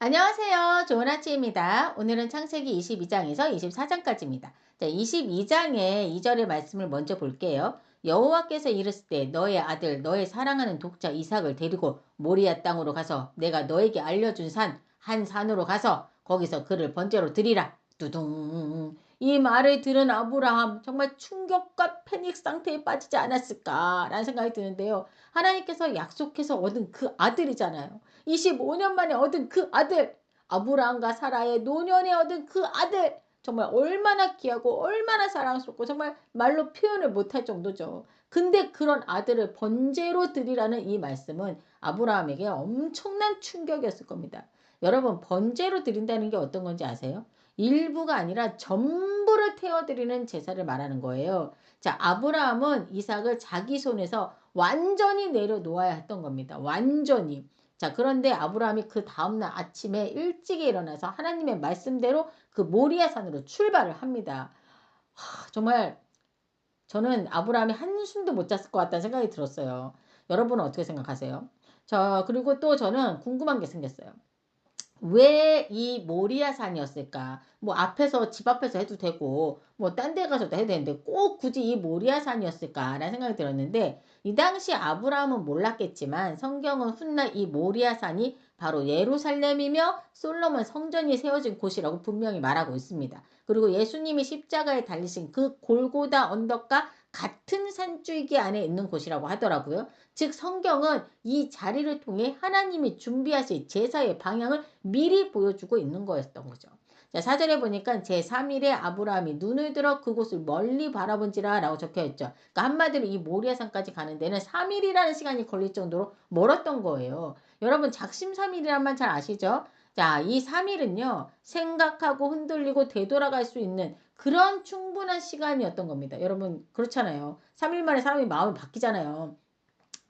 안녕하세요. 좋은 아침입니다. 오늘은 창세기 22장에서 24장까지입니다. 자, 22장의 2절의 말씀을 먼저 볼게요. 여호와께서 이르시되 너의 아들 너의 사랑하는 독자 이삭을 데리고 모리아 땅으로 가서 내가 너에게 알려준 한 산으로 가서 거기서 그를 번제로 드리라. 두둥. 이 말을 들은 아브라함 정말 충격과 패닉 상태에 빠지지 않았을까라는 생각이 드는데요. 하나님께서 약속해서 얻은 그 아들이잖아요. 25년 만에 얻은 그 아들, 아브라함과 사라의 노년에 얻은 그 아들, 정말 얼마나 귀하고 얼마나 사랑스럽고 정말 말로 표현을 못할 정도죠. 근데 그런 아들을 번제로 드리라는 이 말씀은 아브라함에게 엄청난 충격이었을 겁니다. 여러분, 번제로 드린다는 게 어떤 건지 아세요? 일부가 아니라 전부를 태워드리는 제사를 말하는 거예요. 자, 아브라함은 이삭을 자기 손에서 완전히 내려놓아야 했던 겁니다. 완전히. 자, 그런데 아브라함이 그 다음날 아침에 일찍 일어나서 하나님의 말씀대로 그 모리아 산으로 출발을 합니다. 정말 저는 아브라함이 한숨도 못 잤을 것 같다는 생각이 들었어요. 여러분은 어떻게 생각하세요? 그리고 또 저는 궁금한 게 생겼어요. 왜 이 모리아 산이었을까? 뭐 앞에서 집 앞에서 해도 되고 뭐 딴 데 가서도 해도 되는데 꼭 굳이 이 모리아 산이었을까라는 생각이 들었는데 이 당시 아브라함은 몰랐겠지만 성경은 훗날 이 모리아 산이 바로 예루살렘이며 솔로몬 성전이 세워진 곳이라고 분명히 말하고 있습니다. 그리고 예수님이 십자가에 달리신 그 골고다 언덕과 같은 산줄기 안에 있는 곳이라고 하더라고요. 즉 성경은 이 자리를 통해 하나님이 준비하실 제사의 방향을 미리 보여주고 있는 거였던 거죠. 자, 4절에 보니까 제3일에 아브라함이 눈을 들어 그곳을 멀리 바라본지라 라고 적혀있죠. 그러니까 한마디로 이 모리아산까지 가는 데는 3일이라는 시간이 걸릴 정도로 멀었던 거예요. 여러분 작심삼일이란 말 잘 아시죠? 자, 이 3일은요. 생각하고 흔들리고 되돌아갈 수 있는 그런 충분한 시간이었던 겁니다. 여러분 그렇잖아요. 3일 만에 사람이 마음이 바뀌잖아요.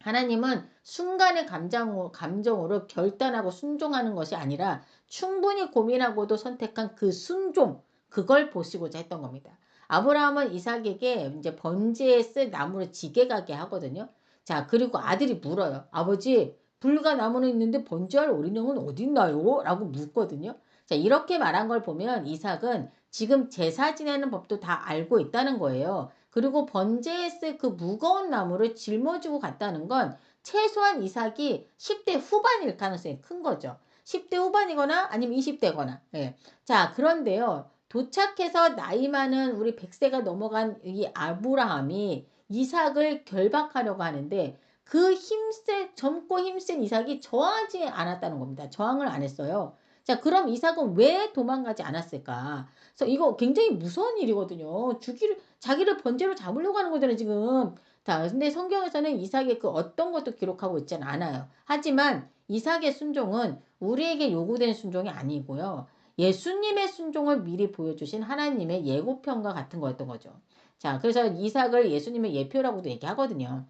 하나님은 순간의 감정으로 결단하고 순종하는 것이 아니라 충분히 고민하고도 선택한 그 순종, 그걸 보시고자 했던 겁니다. 아브라함은 이삭에게 이제 번제에 쓸 나무를 지게 가게 하거든요. 자, 그리고 아들이 물어요. 아버지, 불과 나무는 있는데 번제할 어린양은 어딨나요? 라고 묻거든요. 자, 이렇게 말한 걸 보면 이삭은 지금 제사 지내는 법도 다 알고 있다는 거예요. 그리고 번제했을 그 무거운 나무를 짊어지고 갔다는 건 최소한 이삭이 10대 후반일 가능성이 큰 거죠. 10대 후반이거나 아니면 20대거나. 예. 자, 그런데요. 도착해서 나이 많은 우리 100세가 넘어간 이 아브라함이 이삭을 결박하려고 하는데 젊고 힘센 이삭이 저항하지 않았다는 겁니다. 저항을 안 했어요. 자, 그럼 이삭은 왜 도망가지 않았을까? 그래서 이거 굉장히 무서운 일이거든요. 자기를 번제로 잡으려고 하는 거잖아요, 지금. 자, 근데 성경에서는 이삭의 그 어떤 것도 기록하고 있지는 않아요. 하지만 이삭의 순종은 우리에게 요구된 순종이 아니고요. 예수님의 순종을 미리 보여주신 하나님의 예고편과 같은 거였던 거죠. 자, 그래서 이삭을 예수님의 예표라고도 얘기하거든요.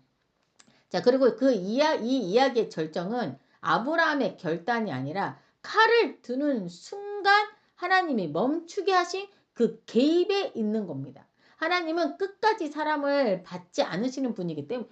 자, 그리고 이 이야기의 절정은 아브라함의 결단이 아니라 칼을 드는 순간 하나님이 멈추게 하신 그 개입에 있는 겁니다. 하나님은 끝까지 사람을 받지 않으시는 분이기 때문에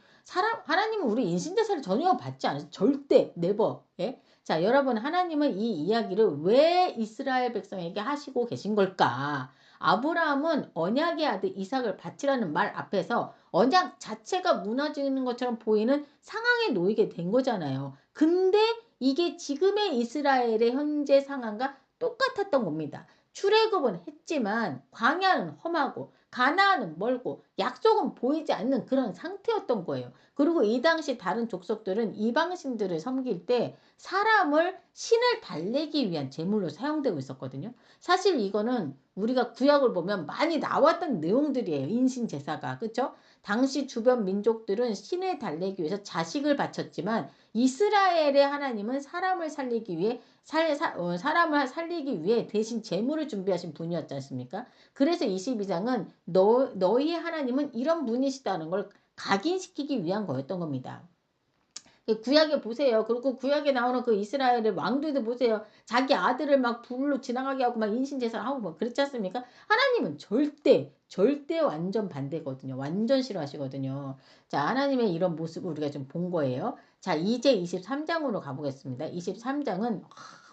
하나님은 우리 인신대사를 전혀 받지 않으세요. 절대, 네버. 예? 자, 여러분, 하나님은 이 이야기를 왜 이스라엘 백성에게 하시고 계신 걸까? 아브라함은 언약의 아들 이삭을 바치라는 말 앞에서 언약 자체가 무너지는 것처럼 보이는 상황에 놓이게 된 거잖아요. 근데 이게 지금의 이스라엘의 현재 상황과 똑같았던 겁니다. 출애굽은 했지만 광야는 험하고 가나안은 멀고 약속은 보이지 않는 그런 상태였던 거예요. 그리고 이 당시 다른 족속들은 이방신들을 섬길 때 사람을 신을 달래기 위한 제물로 사용되고 있었거든요. 사실 이거는 우리가 구약을 보면 많이 나왔던 내용들이에요. 인신 제사가. 그렇죠? 당시 주변 민족들은 신을 달래기 위해서 자식을 바쳤지만 이스라엘의 하나님은 사람을 살리기 위해 사람을 살리기 위해 대신 제물을 준비하신 분이었지 않습니까? 그래서 22장은 너희 하나님은 이런 분이시다는 걸 각인시키기 위한 거였던 겁니다. 구약에 보세요. 그리고 구약에 나오는 그 이스라엘의 왕들도 보세요. 자기 아들을 막 불로 지나가게 하고 막 인신제사하고 막 그랬지 않습니까? 하나님은 절대 완전 반대거든요. 완전 싫어하시거든요. 자, 하나님의 이런 모습을 우리가 좀 본 거예요. 자, 이제 23장으로 가보겠습니다. 23장은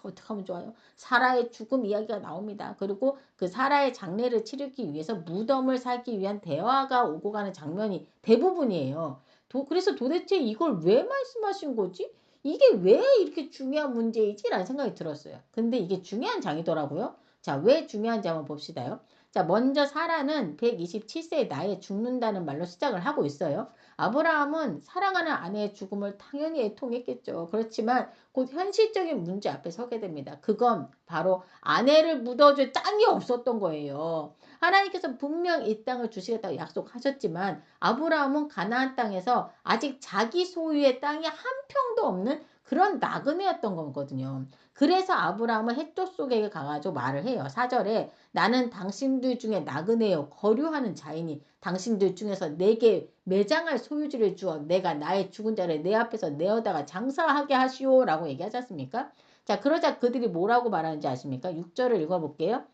어떻게 하면 좋아요? 사라의 죽음 이야기가 나옵니다. 그리고 그 사라의 장례를 치르기 위해서 무덤을 사기 위한 대화가 오고 가는 장면이 대부분이에요. 그래서 도대체 이걸 왜 말씀하신 거지? 이게 왜 이렇게 중요한 문제이지? 라는 생각이 들었어요. 근데 이게 중요한 장이더라고요. 자, 왜 중요한지 한번 봅시다요. 자, 먼저 사라는 127세의 나이에 죽는다는 말로 시작을 하고 있어요. 아브라함은 사랑하는 아내의 죽음을 당연히 애통했겠죠. 그렇지만 곧 현실적인 문제 앞에 서게 됩니다. 그건 바로 아내를 묻어줄 땅이 없었던 거예요. 하나님께서 분명 이 땅을 주시겠다고 약속하셨지만 아브라함은 가나안 땅에서 아직 자기 소유의 땅이 한 평도 없는 그런 나그네였던 거거든요. 그래서 아브라함은 헷족 속에 가가지고 말을 해요. 4절에 나는 당신들 중에 나그네요 거류하는 자이니 당신들 중에서 내게 매장할 소유지를 주어 내가 나의 죽은 자를 내 앞에서 내어다가 장사하게 하시오 라고 얘기하지 않습니까? 자, 그러자 그들이 뭐라고 말하는지 아십니까? 6절을 읽어볼게요.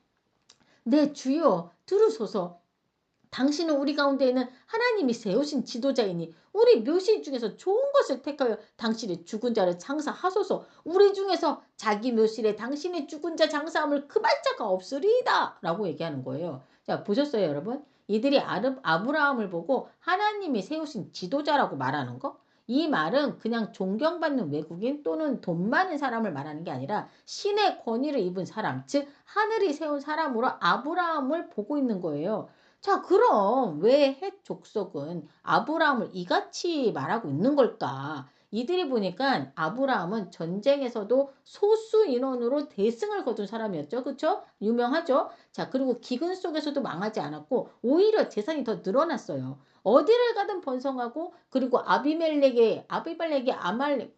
네, 주여 들으소서. 당신은 우리 가운데 있는 하나님이 세우신 지도자이니 우리 묘실 중에서 좋은 것을 택하여 당신의 죽은 자를 장사하소서. 우리 중에서 자기 묘실에 당신의 죽은 자 장사함을 금할 자가 없으리이다 라고 얘기하는 거예요. 자, 보셨어요 여러분? 이들이 아브라함을 보고 하나님이 세우신 지도자라고 말하는 거? 이 말은 그냥 존경받는 외국인 또는 돈 많은 사람을 말하는 게 아니라 신의 권위를 입은 사람, 즉 하늘이 세운 사람으로 아브라함을 보고 있는 거예요. 자, 그럼 왜 헷 족속은 아브라함을 이같이 말하고 있는 걸까? 이들이 보니까 아브라함은 전쟁에서도 소수 인원으로 대승을 거둔 사람이었죠. 그렇죠? 유명하죠? 자, 그리고 기근 속에서도 망하지 않았고 오히려 재산이 더 늘어났어요. 어디를 가든 번성하고 그리고 아비멜렉이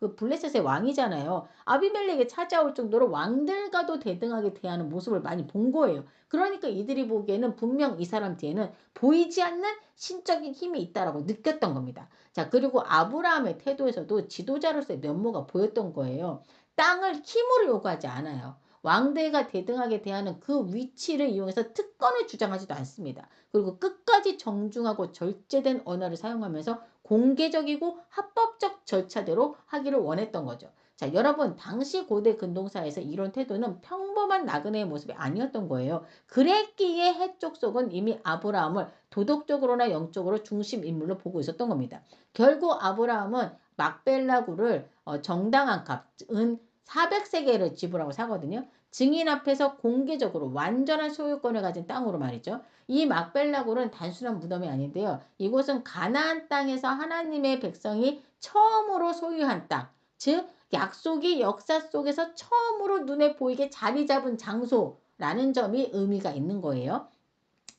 그 블레셋의 왕이잖아요. 아비멜렉이 찾아올 정도로 왕들과도 대등하게 대하는 모습을 많이 본 거예요. 그러니까 이들이 보기에는 분명 이 사람 뒤에는 보이지 않는 신적인 힘이 있다라고 느꼈던 겁니다. 자, 그리고 아브라함의 태도에서도 지도자로서의 면모가 보였던 거예요. 땅을 힘으로 요구하지 않아요. 왕들과 대등하게 대하는 그 위치를 이용해서 특권을 주장하지도 않습니다. 그리고 끝까지 정중하고 절제된 언어를 사용하면서 공개적이고 합법적 절차대로 하기를 원했던 거죠. 자, 여러분 당시 고대 근동사에서 이런 태도는 평범한 나그네의 모습이 아니었던 거예요. 그랬기에 헷족속은 이미 아브라함을 도덕적으로나 영적으로 중심 인물로 보고 있었던 겁니다. 결국 아브라함은 막벨라구를 정당한 값, 은 400세겔을 지불하고 사거든요. 증인 앞에서 공개적으로 완전한 소유권을 가진 땅으로 말이죠. 이 막벨라굴은 단순한 무덤이 아닌데요. 이곳은 가나안 땅에서 하나님의 백성이 처음으로 소유한 땅, 즉 약속이 역사 속에서 처음으로 눈에 보이게 자리 잡은 장소라는 점이 의미가 있는 거예요.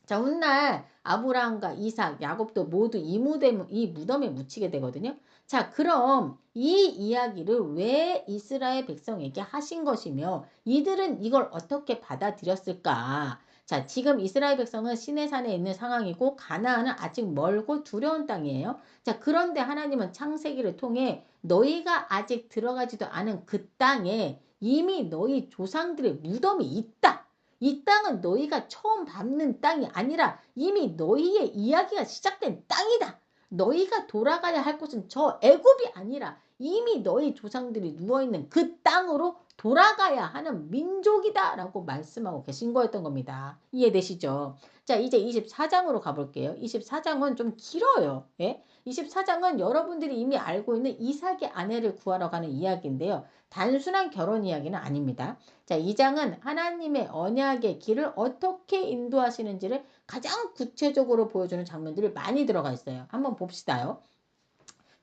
자, 훗날 아브라함과 이삭, 야곱도 모두 이 무덤에 묻히게 되거든요. 자, 그럼 이 이야기를 왜 이스라엘 백성에게 하신 것이며 이들은 이걸 어떻게 받아들였을까? 자, 지금 이스라엘 백성은 시내산에 있는 상황이고 가나안은 아직 멀고 두려운 땅이에요. 자, 그런데 하나님은 창세기를 통해 너희가 아직 들어가지도 않은 그 땅에 이미 너희 조상들의 무덤이 있다. 이 땅은 너희가 처음 밟는 땅이 아니라 이미 너희의 이야기가 시작된 땅이다. 너희가 돌아가야 할 곳은 저 애굽이 아니라 이미 너희 조상들이 누워있는 그 땅으로 돌아가야 하는 민족이다 라고 말씀하고 계신 거였던 겁니다. 이해되시죠? 자, 이제 24장으로 가볼게요. 24장은 좀 길어요. 예? 24장은 여러분들이 이미 알고 있는 이삭의 아내를 구하러 가는 이야기인데요. 단순한 결혼 이야기는 아닙니다. 자, 이 장은 하나님의 언약의 길을 어떻게 인도하시는지를 가장 구체적으로 보여주는 장면들이 많이 들어가 있어요. 한번 봅시다요.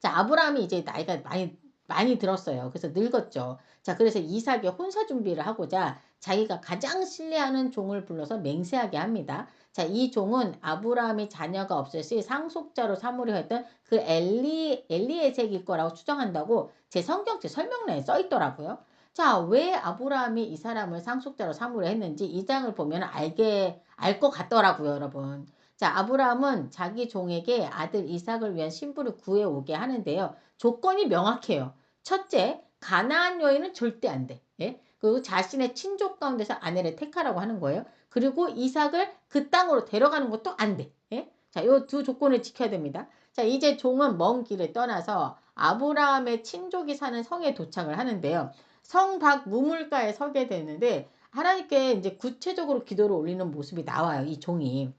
자, 아브라함이 이제 나이가 많이 들었어요. 그래서 늙었죠. 자, 그래서 이삭의 혼사 준비를 하고자 자기가 가장 신뢰하는 종을 불러서 맹세하게 합니다. 자, 이 종은 아브라함이 자녀가 없을 시 상속자로 삼으려 했던 그 엘리에색일 거라고 추정한다고 제 성경책 설명란에 써 있더라고요. 자, 왜 아브라함이 이 사람을 상속자로 삼으려 했는지 이 장을 보면 알 것 같더라고요, 여러분. 자, 아브라함은 자기 종에게 아들 이삭을 위한 신부를 구해오게 하는데요. 조건이 명확해요. 첫째, 가나안 여인은 절대 안 돼. 예? 그리고 자신의 친족 가운데서 아내를 택하라고 하는 거예요. 그리고 이삭을 그 땅으로 데려가는 것도 안 돼. 예? 자, 이 두 조건을 지켜야 됩니다. 자, 이제 종은 먼 길을 떠나서 아브라함의 친족이 사는 성에 도착을 하는데요. 성박 무물가에 서게 되는데 하나님께 이제 구체적으로 기도를 올리는 모습이 나와요. 이 종이.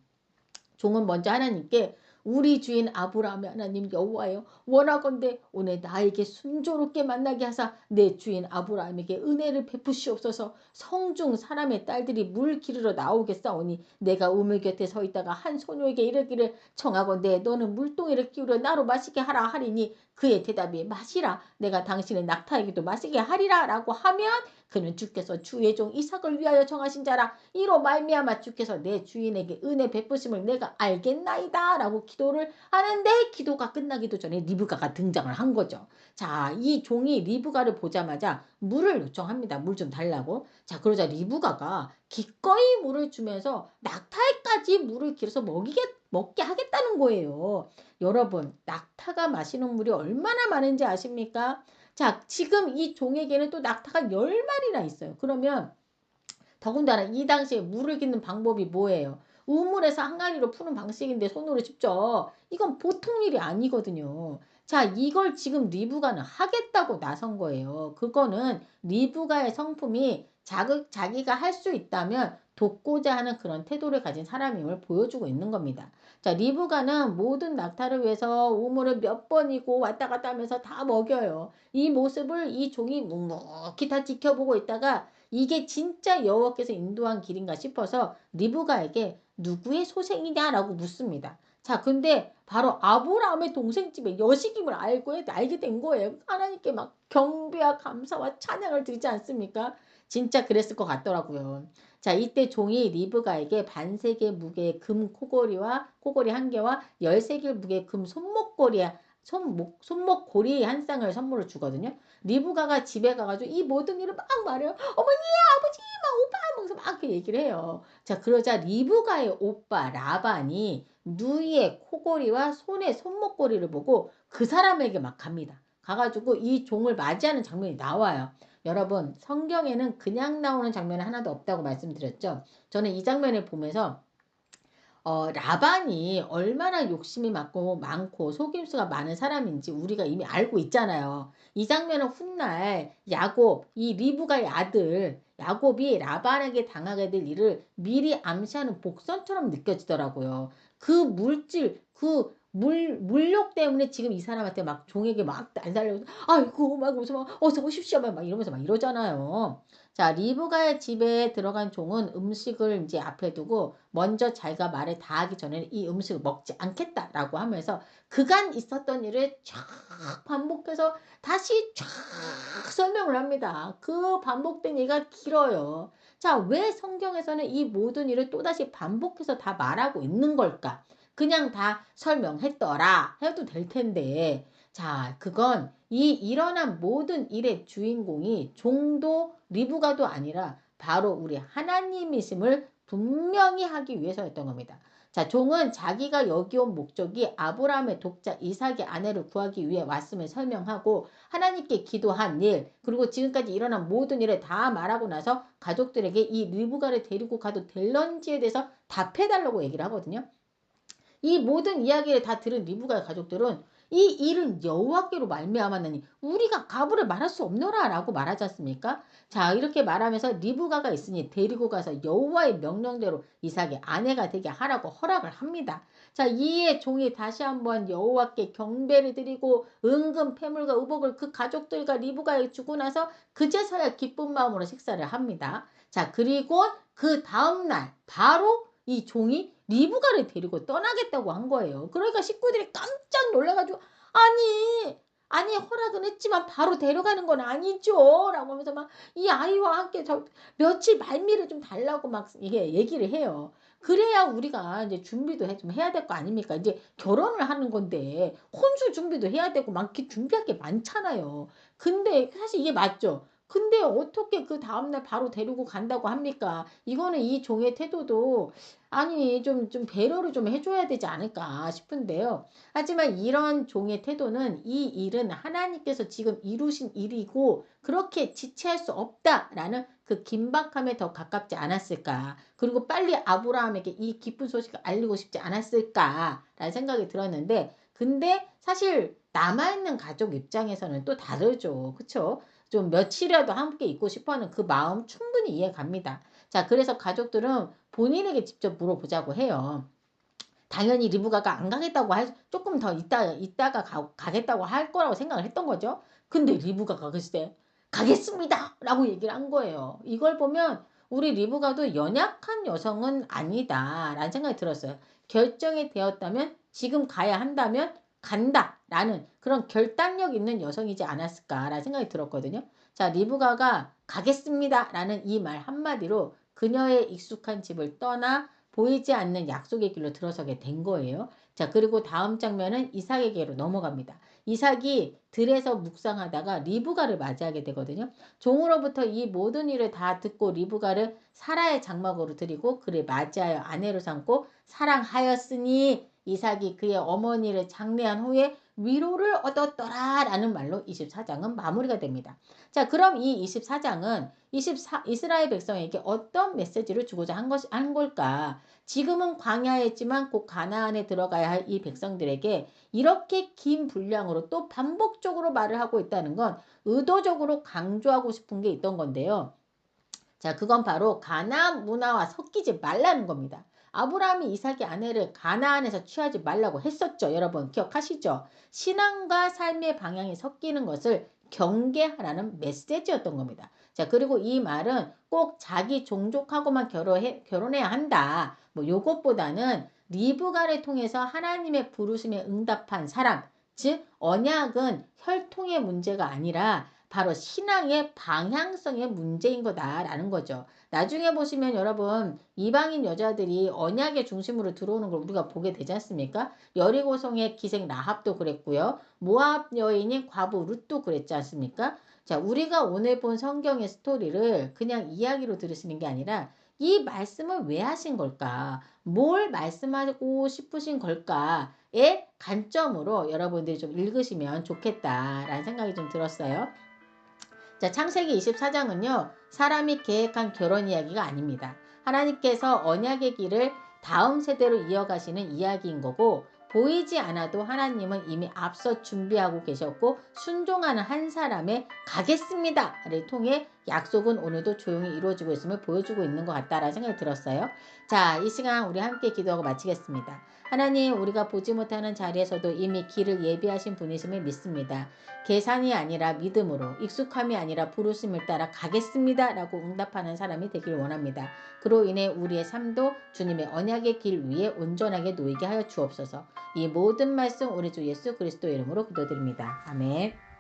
종은 먼저 하나님께 우리 주인 아브라함의 하나님 여호와여 원하건대 오늘 나에게 순조롭게 만나게 하사 내 주인 아브라함에게 은혜를 베푸시옵소서. 성중 사람의 딸들이 물 기르러 나오겠사오니 내가 우물 곁에 서 있다가 한 소녀에게 이르기를 청하건대 너는 물동이를 끼우려 나로 마시게 하라 하리니 그의 대답이 마시라 내가 당신의 낙타에게도 마시게 하리라 라고 하면 그는 주께서 주의 종 이삭을 위하여 정하신 자라 이로 말미암아 주께서 내 주인에게 은혜 베푸심을 내가 알겠나이다 라고 기도를 하는데 기도가 끝나기도 전에 리브가가 등장을 한 거죠. 자, 이 종이 리브가를 보자마자 물을 요청합니다. 물 좀 달라고. 자, 그러자 리브가가 기꺼이 물을 주면서 낙타에까지 물을 길어서 먹게 하겠다는 거예요. 여러분, 낙타가 마시는 물이 얼마나 많은지 아십니까? 자, 지금 이 종에게는 또 낙타가 10마리나 있어요. 그러면 더군다나 이 당시에 물을 깃는 방법이 뭐예요? 우물에서 항아리로 푸는 방식인데 손으로 직접 이건 보통 일이 아니거든요. 자, 이걸 지금 리브가는 하겠다고 나선 거예요. 그거는 리브가의 성품이 자기가 할 수 있다면 돕고자 하는 그런 태도를 가진 사람임을 보여주고 있는 겁니다. 자, 리브가는 모든 낙타를 위해서 우물을 몇 번이고 왔다 갔다 하면서 다 먹여요. 이 모습을 이 종이 묵묵히 다 지켜보고 있다가 이게 진짜 여호와께서 인도한 길인가 싶어서 리브가에게 누구의 소생이냐라고 묻습니다. 자, 근데 바로 아브라함의 동생 집에 여식임을 알게 된 거예요. 하나님께 막 경배와 감사와 찬양을 드리지 않습니까? 진짜 그랬을 것 같더라고요. 자, 이때 종이 리브가에게 반세겔 무게의 금 코골이 한 개와 13개 무게의 금 손목고리 한 쌍을 선물로 주거든요. 리브가가 집에 가가지고 이 모든 일을 막 말해요. 어머니, 아버지, 막 오빠 하면서 막 그 얘기를 해요. 자, 그러자 리브가의 오빠 라반이 누이의 코골이와 손의 손목고리를 보고 그 사람에게 막 갑니다. 가가지고 이 종을 맞이하는 장면이 나와요. 여러분, 성경에는 그냥 나오는 장면은 하나도 없다고 말씀드렸죠. 저는 이 장면을 보면서 라반이 얼마나 욕심이 많고 속임수가 많은 사람인지 우리가 이미 알고 있잖아요. 이 장면은 훗날 이 리브가의 아들 야곱이 라반에게 당하게 될 일을 미리 암시하는 복선처럼 느껴지더라고요. 물욕 때문에 지금 이 사람한테 막 종에게 막 달달려서 아이고 막 무슨 막 어서 오십시오 막 이러면서 막 이러잖아요. 자, 리브가의 집에 들어간 종은 음식을 이제 앞에 두고 먼저 자기가 말을 다 하기 전에는 이 음식을 먹지 않겠다라고 하면서 그간 있었던 일을 쫙 반복해서 다시 쫙 설명을 합니다. 그 반복된 얘기가 길어요. 자, 왜 성경에서는 이 모든 일을 또다시 반복해서 다 말하고 있는 걸까? 그냥 다 설명했더라 해도 될 텐데. 자, 그건 이 일어난 모든 일의 주인공이 종도 리브가도 아니라 바로 우리 하나님이심을 분명히 하기 위해서였던 겁니다. 자, 종은 자기가 여기 온 목적이 아브라함의 독자 이삭의 아내를 구하기 위해 왔음을 설명하고 하나님께 기도한 일, 그리고 지금까지 일어난 모든 일을 다 말하고 나서 가족들에게 이 리브가를 데리고 가도 될런지에 대해서 답해달라고 얘기를 하거든요. 이 모든 이야기를 다 들은 리브가의 가족들은 이 일은 여호와께로 말미암았느니 우리가 가부를 말할 수 없노라 라고 말하지 않습니까? 자, 이렇게 말하면서 리브가가 있으니 데리고 가서 여호와의 명령대로 이삭의 아내가 되게 하라고 허락을 합니다. 자, 이에 종이 다시 한번 여호와께 경배를 드리고 은금 패물과 의복을 그 가족들과 리브가에 주고 나서 그제서야 기쁜 마음으로 식사를 합니다. 자, 그리고 그 다음날 바로 이 종이 리브가를 데리고 떠나겠다고 한 거예요. 그러니까 식구들이 깜짝 놀라가지고 아니 허락은 했지만 바로 데려가는 건 아니죠 라고 하면서 막 이 아이와 함께 저 며칠 말미를 좀 달라고 막 이게 얘기를 해요. 그래야 우리가 이제 준비도 좀 해야 될 거 아닙니까? 이제 결혼을 하는 건데 혼수 준비도 해야 되고 막 이렇게 준비할 게 많잖아요. 근데 사실 이게 맞죠? 근데 어떻게 그 다음날 바로 데리고 간다고 합니까? 이거는 이 종의 태도도 아니 좀 배려를 좀 해줘야 되지 않을까 싶은데요. 하지만 이런 종의 태도는 이 일은 하나님께서 지금 이루신 일이고 그렇게 지체할 수 없다라는 그 긴박함에 더 가깝지 않았을까. 그리고 빨리 아브라함에게 이 기쁜 소식을 알리고 싶지 않았을까라는 생각이 들었는데 근데 사실 남아있는 가족 입장에서는 또 다르죠. 그쵸? 좀 며칠이라도 함께 있고 싶어하는 그 마음 충분히 이해 갑니다. 자, 그래서 가족들은 본인에게 직접 물어보자고 해요. 당연히 리브가가 안 가겠다고 조금 더 있다가 가겠다고 할 거라고 생각을 했던 거죠. 근데 리브가가 글쎄 가겠습니다 라고 얘기를 한 거예요. 이걸 보면 우리 리브가도 연약한 여성은 아니다 라는 생각이 들었어요. 결정이 되었다면 지금 가야 한다면 간다 라는 그런 결단력 있는 여성이지 않았을까라는 생각이 들었거든요. 자, 리브가가 가겠습니다 라는 이 말 한마디로 그녀의 익숙한 집을 떠나 보이지 않는 약속의 길로 들어서게 된 거예요. 자, 그리고 다음 장면은 이삭에게로 넘어갑니다. 이삭이 들에서 묵상하다가 리브가를 맞이하게 되거든요. 종으로부터 이 모든 일을 다 듣고 리브가를 사라의 장막으로 들이고 그를 맞이하여 아내로 삼고 사랑하였으니 이삭이 그의 어머니를 장례한 후에 위로를 얻었더라 라는 말로 24장은 마무리가 됩니다. 자, 그럼 이 24장은 이스라엘 백성에게 어떤 메시지를 주고자 한 걸까? 지금은 광야에 있지만 곧 가나안에 들어가야 할 이 백성들에게 이렇게 긴 분량으로 또 반복적으로 말을 하고 있다는 건 의도적으로 강조하고 싶은 게 있던 건데요. 자, 그건 바로 가나안 문화와 섞이지 말라는 겁니다. 아브라함이 이삭의 아내를 가나안에서 취하지 말라고 했었죠. 여러분 기억하시죠? 신앙과 삶의 방향이 섞이는 것을 경계하라는 메시지였던 겁니다. 자, 그리고 이 말은 꼭 자기 종족하고만 결혼해야 한다. 뭐 요것보다는 리브가를 통해서 하나님의 부르심에 응답한 사람, 즉 언약은 혈통의 문제가 아니라 바로 신앙의 방향성의 문제인 거다라는 거죠. 나중에 보시면 여러분 이방인 여자들이 언약의 중심으로 들어오는 걸 우리가 보게 되지 않습니까? 여리고성의 기생 라합도 그랬고요. 모압 여인인 과부 룻도 그랬지 않습니까? 자, 우리가 오늘 본 성경의 스토리를 그냥 이야기로 들으시는 게 아니라 이 말씀을 왜 하신 걸까? 뭘 말씀하고 싶으신 걸까의 관점으로 여러분들이 좀 읽으시면 좋겠다라는 생각이 좀 들었어요. 자, 창세기 24장은요. 사람이 계획한 결혼 이야기가 아닙니다. 하나님께서 언약의 길을 다음 세대로 이어가시는 이야기인 거고 보이지 않아도 하나님은 이미 앞서 준비하고 계셨고 순종하는 한 사람의 가겠습니다를 통해 약속은 오늘도 조용히 이루어지고 있음을 보여주고 있는 것 같다라는 생각이 들었어요. 자, 이 시간 우리 함께 기도하고 마치겠습니다. 하나님, 우리가 보지 못하는 자리에서도 이미 길을 예비하신 분이심을 믿습니다. 계산이 아니라 믿음으로, 익숙함이 아니라 부르심을 따라 가겠습니다 라고 응답하는 사람이 되길 원합니다. 그로 인해 우리의 삶도 주님의 언약의 길 위에 온전하게 놓이게 하여 주옵소서. 이 모든 말씀 우리 주 예수 그리스도의 이름으로 기도드립니다. 아멘.